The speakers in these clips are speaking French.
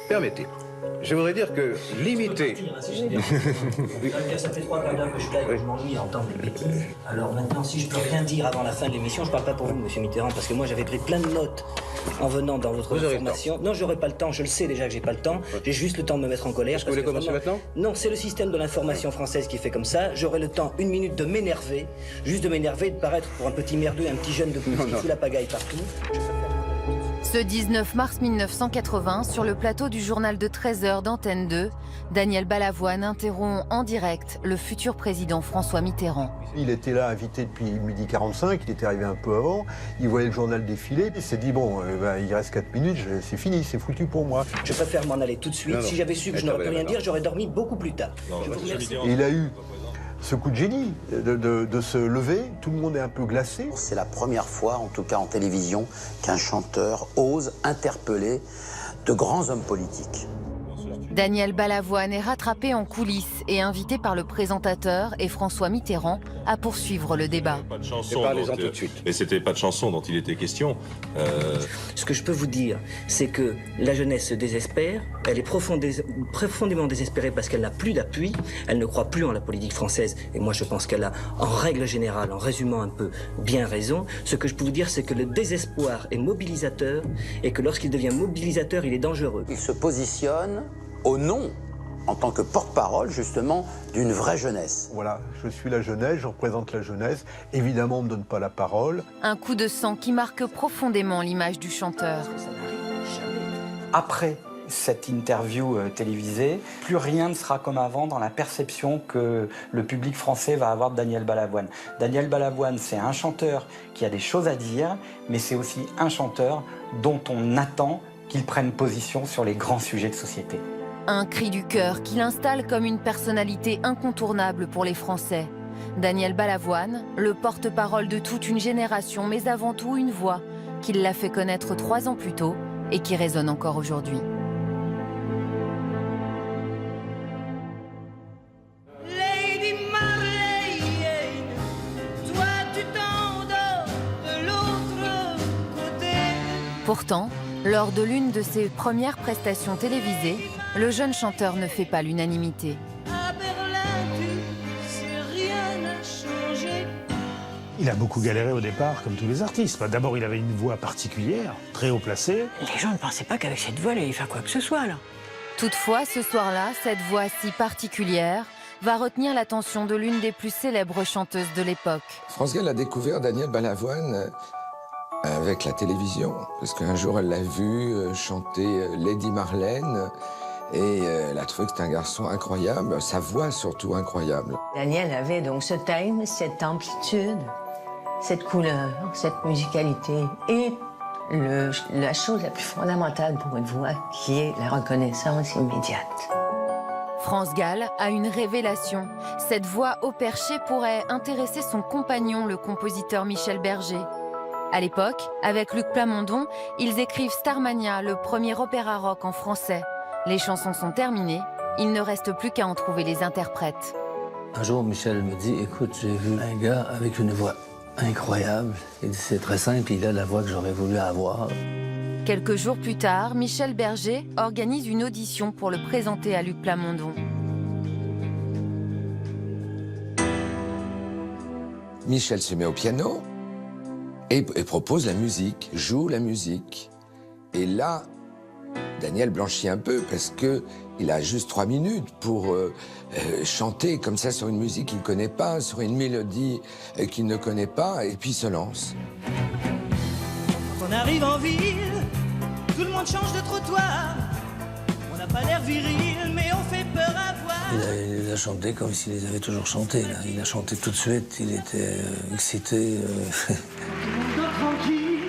Permettez. Je voudrais dire que limiter... Ça fait 3 quarts d'heure que je suis là et que je m'ennuie à entendre les bêtises. Alors maintenant, si je peux rien dire avant la fin de l'émission, je parle pas pour vous, monsieur Mitterrand, parce que moi j'avais pris plein de notes en venant dans votre formation. Non, j'aurai pas le temps, je le sais déjà que j'ai pas le temps. J'ai juste le temps de me mettre en colère. Est-ce que vous voulez commencer maintenant? Non, c'est le système de l'information française qui fait comme ça. J'aurai le temps, 1 minute, de m'énerver, juste de m'énerver, de paraître pour un petit merdeux, un petit jeune de plus qui fout la pagaille partout. Ce 19 mars 1980, sur le plateau du journal de 13h d'Antenne 2, Daniel Balavoine interrompt en direct le futur président François Mitterrand. Il était là invité depuis 12h45, il était arrivé un peu avant, il voyait le journal défiler, il s'est dit bon, il reste 4 minutes, c'est fini, c'est foutu pour moi. Je préfère m'en aller tout de suite. Si j'avais su que je n'aurais pu rien dire, j'aurais dormi beaucoup plus tard. Je vous remercie. Et il a eu ce coup de génie de se lever, tout le monde est un peu glacé. C'est la première fois, en tout cas en télévision, qu'un chanteur ose interpeller de grands hommes politiques. Daniel Balavoine est rattrapé en coulisses et invité par le présentateur et François Mitterrand à poursuivre le débat. Parlez-en tout de suite. Mais c'était pas de chanson dont il était question. Ce que je peux vous dire, c'est que la jeunesse se désespère, elle est profondément désespérée parce qu'elle n'a plus d'appui, elle ne croit plus en la politique française, et moi je pense qu'elle a, en règle générale, en résumant un peu, bien raison. Ce que je peux vous dire, c'est que le désespoir est mobilisateur, et que lorsqu'il devient mobilisateur, il est dangereux. Il se positionne au nom, en tant que porte-parole, justement, d'une vraie jeunesse. Voilà, je suis la jeunesse, je représente la jeunesse. Évidemment, on ne me donne pas la parole. Un coup de sang qui marque profondément l'image du chanteur. Après cette interview télévisée, plus rien ne sera comme avant dans la perception que le public français va avoir de Daniel Balavoine. Daniel Balavoine, c'est un chanteur qui a des choses à dire, mais c'est aussi un chanteur dont on attend qu'il prenne position sur les grands sujets de société. Un cri du cœur qui l'installe comme une personnalité incontournable pour les Français. Daniel Balavoine, le porte-parole de toute une génération, mais avant tout une voix qui l'a fait connaître 3 ans plus tôt et qui résonne encore aujourd'hui. Lady Marley, toi tu t'endors de l'autre côté. Pourtant, lors de l'une de ses premières prestations télévisées, le jeune chanteur ne fait pas l'unanimité. À Berlin, tu sais, rien n'a changé. Il a beaucoup galéré au départ, comme tous les artistes. D'abord, il avait une voix particulière, très haut placée. Les gens ne pensaient pas qu'avec cette voix, il allait faire quoi que ce soit, là. Toutefois, ce soir-là, cette voix si particulière va retenir l'attention de l'une des plus célèbres chanteuses de l'époque. France Gall a découvert Daniel Balavoine avec la télévision, parce qu'un jour elle l'a vu chanter Lady Marlène et elle a trouvé que c'était un garçon incroyable, sa voix surtout incroyable. Daniel avait donc ce thème, cette amplitude, cette couleur, cette musicalité et la chose la plus fondamentale pour une voix qui est la reconnaissance immédiate. France Gall a une révélation. Cette voix haut perché pourrait intéresser son compagnon, le compositeur Michel Berger. À l'époque, avec Luc Plamondon, ils écrivent Starmania, le premier opéra rock en français. Les chansons sont terminées, il ne reste plus qu'à en trouver les interprètes. Un jour, Michel me dit, écoute, j'ai vu un gars avec une voix incroyable. Il dit, c'est très simple, il a la voix que j'aurais voulu avoir. Quelques jours plus tard, Michel Berger organise une audition pour le présenter à Luc Plamondon. Michel se met au piano et propose la musique, joue la musique. Et là, Daniel blanchit un peu parce qu'il a juste 3 minutes pour chanter comme ça sur une musique qu'il ne connaît pas, sur une mélodie qu'il ne connaît pas, et puis il se lance. Quand on arrive en ville, tout le monde change de trottoir. On n'a pas l'air viril, mais on fait peur à voir. Il a chanté comme s'il les avait toujours chantés. Là. Il a chanté tout de suite, il était excité. Tranquille,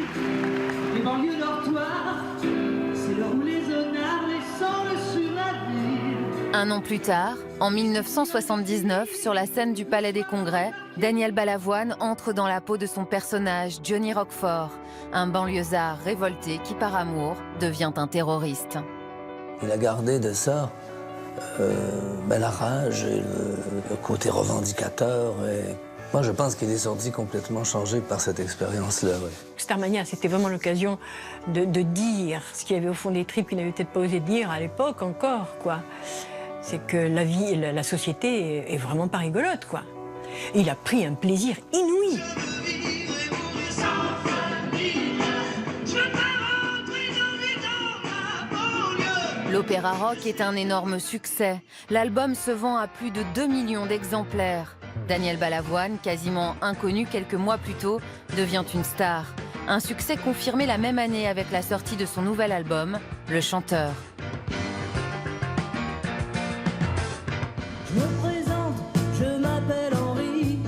les banlieues dortoirs, c'est l'heure où les honnards descendent sur la ville. Un an plus tard, en 1979, sur la scène du Palais des Congrès, Daniel Balavoine entre dans la peau de son personnage, Johnny Roquefort, un banlieusard révolté qui, par amour, devient un terroriste. Il a gardé de ça la rage et le côté revendicateur. Et Moi, je pense qu'il est sorti complètement changé par cette expérience-là. Ouais. Starmania, c'était vraiment l'occasion de dire ce qu'il y avait au fond des tripes qu'il n'avait peut-être pas osé dire à l'époque encore, quoi. C'est que la vie, la société est vraiment pas rigolote, quoi. Et il a pris un plaisir inouï. L'opéra rock est un énorme succès. L'album se vend à plus de 2 millions d'exemplaires. Daniel Balavoine, quasiment inconnu quelques mois plus tôt, devient une star. Un succès confirmé la même année avec la sortie de son nouvel album, Le Chanteur. Je me présente, je m'appelle Henri.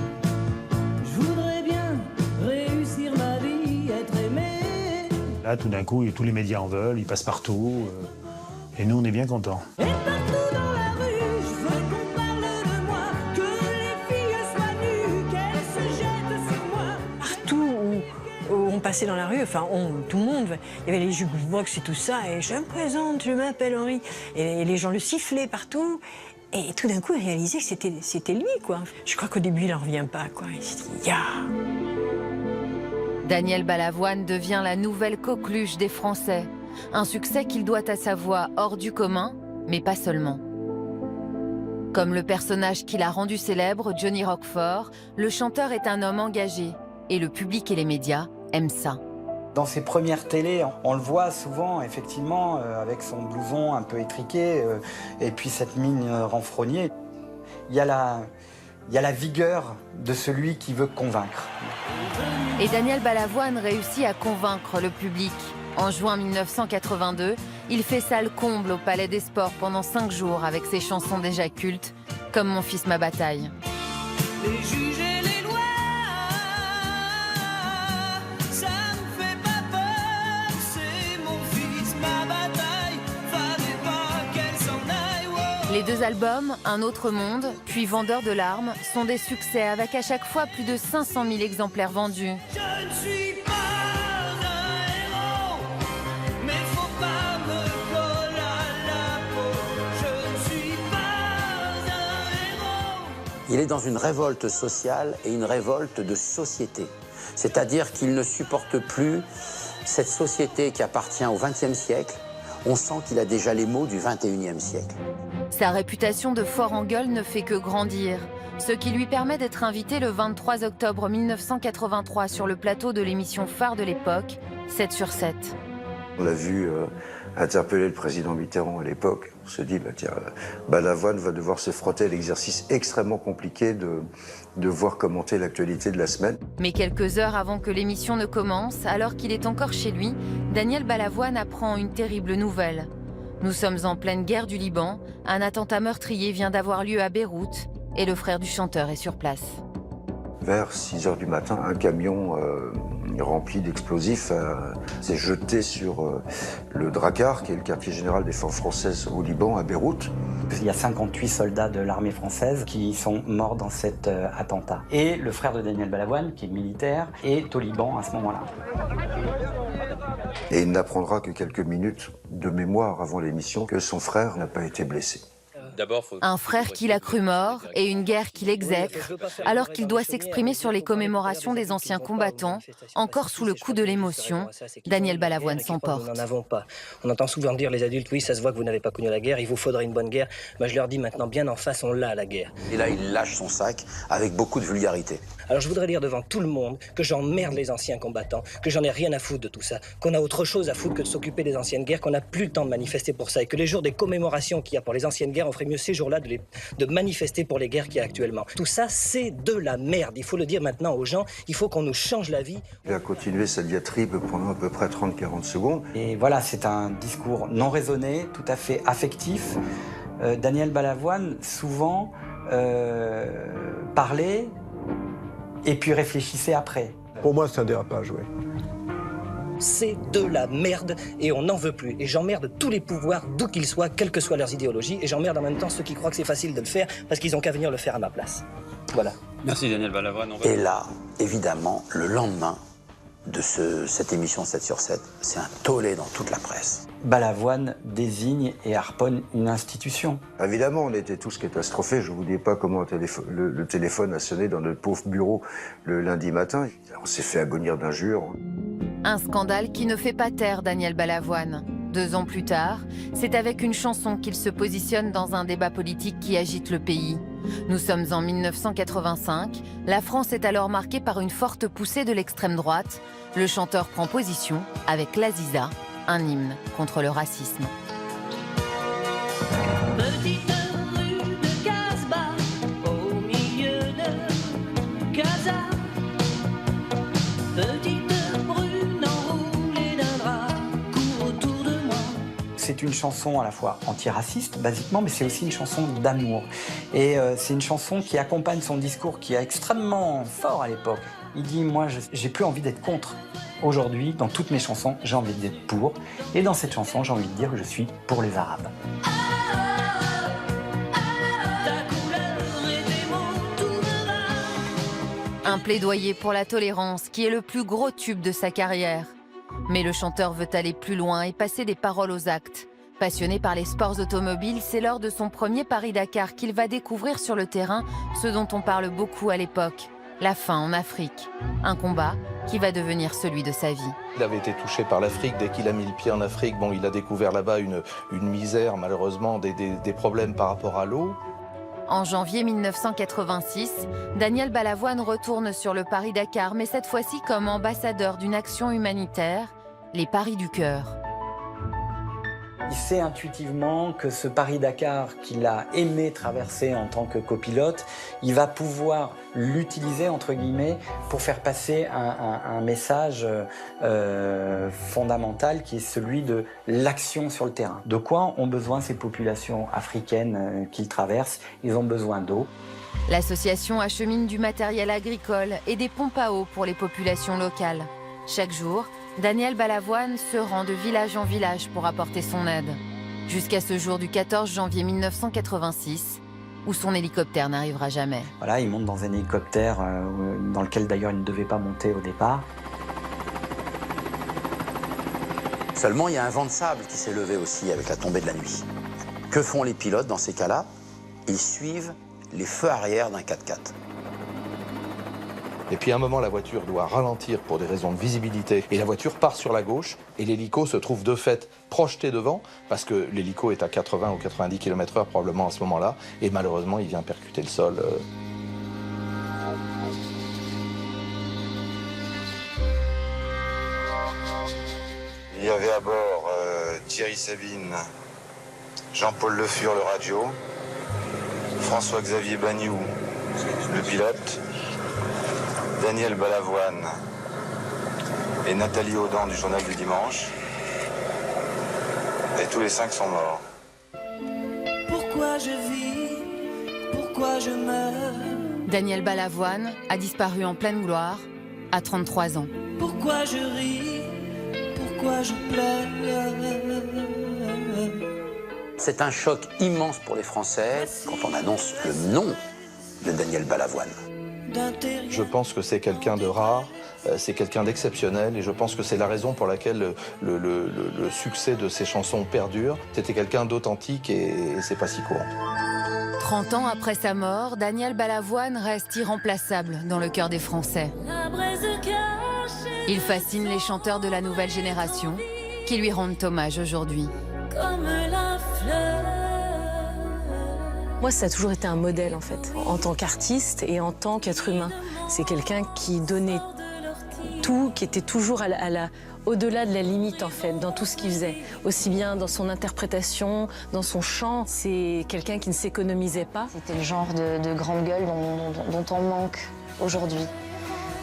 Je voudrais bien réussir ma vie, être aimé. Là, tout d'un coup, tous les médias en veulent, ils passent partout. Et nous, on est bien contents. Et partout dans la rue, je veux qu'on parle de moi, que les filles soient nues, qu'elles se jettent sur moi. Partout où on passait dans la rue, enfin tout le monde, il y avait les jukebox et tout ça, et je me présente, je m'appelle Henri. Et les gens le sifflaient partout. Et tout d'un coup, il réalisait que c'était lui, quoi. Je crois qu'au début, il n'en revient pas, quoi. Il s'est dit, ya. Daniel Balavoine devient la nouvelle coqueluche des Français. Un succès qu'il doit à sa voix hors du commun, mais pas seulement. Comme le personnage qu'il a rendu célèbre, Johnny Roquefort, le chanteur est un homme engagé. Et le public et les médias aiment ça. Dans ses premières télés, on le voit souvent, effectivement, avec son blouson un peu étriqué, et puis cette mine renfrognée. Il y a la vigueur de celui qui veut convaincre. Et Daniel Balavoine réussit à convaincre le public. En juin 1982, il fait salle comble au Palais des Sports pendant 5 jours avec ses chansons déjà cultes, comme Mon fils, ma bataille. Les juges et les lois, ça me fait pas peur, c'est mon fils, ma bataille, fallait pas qu'elle s'en aille. Oh. Les 2 albums, Un autre monde, puis Vendeur de larmes, sont des succès avec à chaque fois plus de 500 000 exemplaires vendus. Je ne suis pas un héros, mais faut pas me coller à la peau. Je ne suis pas un héros. Il est dans une révolte sociale et une révolte de société. C'est-à-dire qu'il ne supporte plus cette société qui appartient au XXe siècle. On sent qu'il a déjà les mots du XXIe siècle. Sa réputation de fort en gueule ne fait que grandir, ce qui lui permet d'être invité le 23 octobre 1983 sur le plateau de l'émission phare de l'époque, 7 sur 7. On l'a vu interpeller le président Mitterrand à l'époque. On se dit, bah, tiens, Balavoine va devoir se frotter à l'exercice extrêmement compliqué de devoir commenter l'actualité de la semaine. Mais quelques heures avant que l'émission ne commence, alors qu'il est encore chez lui, Daniel Balavoine apprend une terrible nouvelle. Nous sommes en pleine guerre du Liban, un attentat meurtrier vient d'avoir lieu à Beyrouth et le frère du chanteur est sur place. Vers 6 h du matin, un camion rempli d'explosifs s'est jeté sur le Drakkar, qui est le quartier général des forces françaises au Liban, à Beyrouth. Il y a 58 soldats de l'armée française qui sont morts dans cet attentat. Et le frère de Daniel Balavoine, qui est militaire, est au Liban à ce moment-là. Et il n'apprendra que quelques minutes de mémoire avant l'émission que son frère n'a pas été blessé. Un frère qu'il a cru mort et une guerre qu'il exècre, alors qu'il doit s'exprimer sur les commémorations des anciens combattants, encore sous le coup de l'émotion, Daniel Balavoine s'emporte. Nous n'en avons pas. On entend souvent dire les adultes, oui, ça se voit que vous n'avez pas connu la guerre, il vous faudrait une bonne guerre. Moi, je leur dis maintenant, bien en face, on l'a, la guerre. Et là, il lâche son sac avec beaucoup de vulgarité. Alors je voudrais dire devant tout le monde que j'emmerde les anciens combattants, que j'en ai rien à foutre de tout ça, qu'on a autre chose à foutre que de s'occuper des anciennes guerres, qu'on n'a plus le temps de manifester pour ça, et que les jours des commémorations qu'il y a pour les anciennes guerres, on ferait mieux ces jours-là de manifester pour les guerres qu'il y a actuellement. Tout ça, c'est de la merde. Il faut le dire maintenant aux gens, il faut qu'on nous change la vie. Il a continué sa diatribe pendant à peu près 30-40 secondes. Et voilà, c'est un discours non raisonné, tout à fait affectif. Daniel Balavoine, souvent, parlait et puis réfléchissait après. Pour moi, c'est un dérapage, oui. C'est de la merde et on n'en veut plus. Et j'emmerde tous les pouvoirs, d'où qu'ils soient, quelles que soient leurs idéologies. Et j'emmerde en même temps ceux qui croient que c'est facile de le faire parce qu'ils n'ont qu'à venir le faire à ma place. Voilà. Merci Daniel Balavoine. Et là, évidemment, le lendemain, de cette émission 7 sur 7, c'est un tollé dans toute la presse. Balavoine désigne et harponne une institution. Évidemment, on était tous catastrophés. Je ne vous dis pas comment le téléphone a sonné dans notre pauvre bureau le lundi matin. On s'est fait agonir d'injures. Un scandale qui ne fait pas taire Daniel Balavoine. 2 ans plus tard, c'est avec une chanson qu'il se positionne dans un débat politique qui agite le pays. Nous sommes en 1985. La France est alors marquée par une forte poussée de l'extrême droite. Le chanteur prend position avec l'Aziza, un hymne contre le racisme. Petite rue de Casbah, au milieu de Gaza. Petite brune enroulée d'un drap, court autour de moi. C'est une chanson à la fois antiraciste, basiquement, mais c'est aussi une chanson d'amour. Et c'est une chanson qui accompagne son discours, qui est extrêmement fort à l'époque. Il dit, moi, j'ai plus envie d'être contre. Aujourd'hui, dans toutes mes chansons, j'ai envie d'être pour. Et dans cette chanson, j'ai envie de dire que je suis pour les Arabes. Un plaidoyer pour la tolérance qui est le plus gros tube de sa carrière. Mais le chanteur veut aller plus loin et passer des paroles aux actes. Passionné par les sports automobiles, c'est lors de son premier Paris-Dakar qu'il va découvrir sur le terrain ce dont on parle beaucoup à l'époque, la faim en Afrique. Un combat qui va devenir celui de sa vie. Il avait été touché par l'Afrique. Dès qu'il a mis le pied en Afrique, bon, il a découvert là-bas une misère, malheureusement, des problèmes par rapport à l'eau. En janvier 1986, Daniel Balavoine retourne sur le Paris-Dakar, mais cette fois-ci comme ambassadeur d'une action humanitaire, les Paris du Cœur. Il sait intuitivement que ce Paris-Dakar qu'il a aimé traverser en tant que copilote, il va pouvoir l'utiliser, entre guillemets, pour faire passer un message fondamental qui est celui de l'action sur le terrain. De quoi ont besoin ces populations africaines qu'il traverse? Ils ont besoin d'eau. L'association achemine du matériel agricole et des pompes à eau pour les populations locales. Chaque jour, Daniel Balavoine se rend de village en village pour apporter son aide. Jusqu'à ce jour du 14 janvier 1986, où son hélicoptère n'arrivera jamais. Voilà, il monte dans un hélicoptère dans lequel d'ailleurs il ne devait pas monter au départ. Seulement, il y a un vent de sable qui s'est levé aussi avec la tombée de la nuit. Que font les pilotes dans ces cas-là? Ils suivent les feux arrière d'un 4x4. Et puis à un moment, la voiture doit ralentir pour des raisons de visibilité. Et la voiture part sur la gauche et l'hélico se trouve de fait projeté devant parce que l'hélico est à 80 ou 90 km/h probablement à ce moment-là. Et malheureusement, il vient percuter le sol. Il y avait à bord Thierry Sabine, Jean-Paul Le Fur, le radio, François-Xavier Bagnoux, le pilote, Daniel Balavoine et Nathalie Audan du Journal du Dimanche. Et tous les 5 sont morts. Pourquoi je vis? Pourquoi je meurs? Daniel Balavoine a disparu en pleine gloire à 33 ans. Pourquoi je ris? Pourquoi je pleure? C'est un choc immense pour les Français quand on annonce le nom de Daniel Balavoine. Je pense que c'est quelqu'un de rare, c'est quelqu'un d'exceptionnel et je pense que c'est la raison pour laquelle le succès de ses chansons perdure. C'était quelqu'un d'authentique et c'est pas si courant. 30 ans après sa mort, Daniel Balavoine reste irremplaçable dans le cœur des Français. Il fascine les chanteurs de la nouvelle génération qui lui rendent hommage aujourd'hui. Comme la fleur. Moi, ça a toujours été un modèle, en fait, en tant qu'artiste et en tant qu'être humain. C'est quelqu'un qui donnait tout, qui était toujours au-delà de la limite, en fait, dans tout ce qu'il faisait. Aussi bien dans son interprétation, dans son chant. C'est quelqu'un qui ne s'économisait pas. C'était le genre de grande gueule dont on manque aujourd'hui,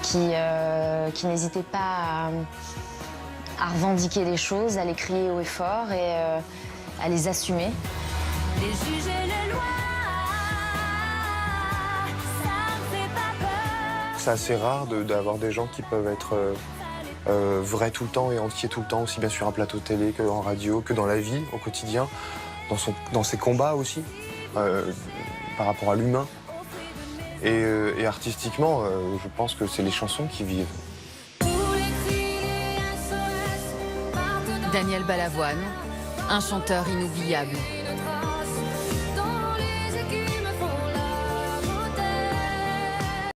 qui n'hésitait pas à revendiquer les choses, à les crier haut et fort et à les assumer. Les juges et les lois, ça me fait pas peur. C'est assez rare d'avoir des gens qui peuvent être vrais tout le temps et entiers tout le temps, aussi bien sur un plateau de télé qu'en radio, que dans la vie, au quotidien, dans ses combats aussi, par rapport à l'humain. Et artistiquement, je pense que c'est les chansons qui vivent. Tous les cris Daniel Balavoine, un chanteur inoubliable.